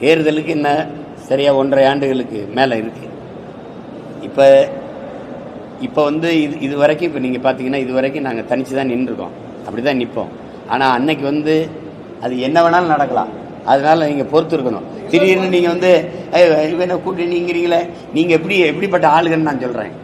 தேர்தலுக்கு என்ன சரியாக 1.5 ஆண்டுகளுக்கு மேலே இருக்குது. இப்போ இது வரைக்கும் இப்போ நீங்கள் பார்த்தீங்கன்னா இது வரைக்கும் நாங்கள் தனித்து தான் நின்றுருக்கோம், அப்படி தான் நிற்போம். ஆனால் அன்னைக்கு அது என்ன வேணாலும் நடக்கலாம். அதனால் நீங்கள் பொறுத்து இருக்கணும். திடீர்னு நீங்கள் இவனை கூட்டணிங்கிறீங்களே, நீங்கள் எப்படிப்பட்ட ஆளுகன்னு நான் சொல்கிறேன்.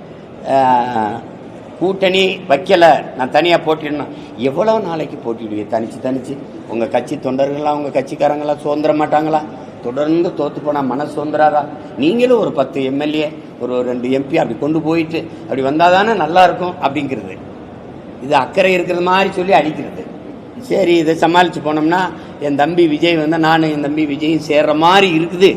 கூட்டணி வைக்கலை, நான் தனியாக போட்டிடணும். எவ்வளோ நாளைக்கு போட்டிடுவீங்க தனிச்சு? உங்கள் கட்சி தொண்டர்களாக உங்கள் கட்சிக்காரங்களாம் சுதந்திர மாட்டாங்களா? தொடர்ந்து தோற்று போனால் மனசு சுதந்திராதா? நீங்களும் ஒரு 10 எம்எல்ஏ ஒரு 2 எம்பி அப்படி கொண்டு போயிட்டு அப்படி வந்தால் தானே நல்லாயிருக்கும் அப்படிங்கிறது. இது அக்கறை இருக்கிறது மாதிரி சொல்லி அடிக்கிறது. சரி, இதை சமாளித்து போனோம்னா என் தம்பி விஜய் நானும் என் தம்பி விஜயும் சேர்ற மாதிரி இருக்குது.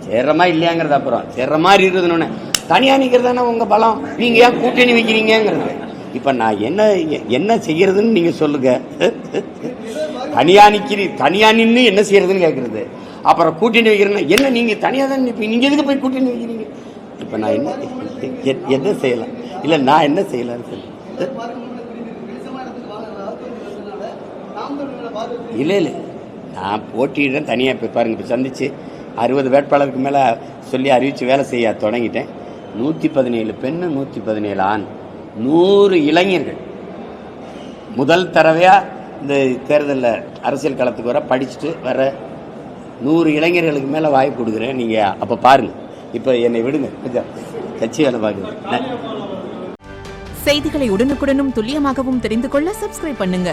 சேர்றமா இல்லையாங்கிறது அப்புறம். சேர்ற மாதிரி இருக்குதுன்னு தனியாக நிற்கிறது தானே உங்கள் பலம். நீங்கள் ஏன் கூட்டணி வைக்கிறீங்கிறது. இப்போ நான் என்ன செய்கிறதுன்னு நீங்கள் சொல்லுங்கள். தனியாக நின்று என்ன செய்கிறதுன்னு கேட்குறது. அப்புறம் கூட்டணி வைக்கிறேன்னா என்ன, நீங்கள் தனியாக தான் நிற்பீங்க, நீங்கள் எதுக்கு போய் கூட்டணி வைக்கிறீங்க? இப்போ நான் என்ன செய்யலாம்? இல்லை, நான் என்ன செய்யலான்னு சொல்லி இல்லை நான் போட்டிடுறேன் தனியாக. இப்போ பாருங்கள், இப்போ சந்தித்து 60 வேட்பாளருக்கு மேலே சொல்லி அறிவித்து வேலை செய்ய தொடங்கிட்டேன். 117 பெண், 117 ஆண், 100 இளைஞர்கள். முதல் தடவையாக இந்த தேர்தலில் அரசியல் களத்துக்கு படிச்சுட்டு வர 100 இளைஞர்களுக்கு மேலே வாய்ப்பு கொடுக்குறேன். நீங்கள் அப்போ பாருங்கள். இப்போ என்னை விடுங்க, கொஞ்சம் கட்சி வேலை பார்க்குது. செய்திகளை உடனுக்குடனும் துல்லியமாகவும் தெரிந்து கொள்ள சப்ஸ்கிரைப் பண்ணுங்க.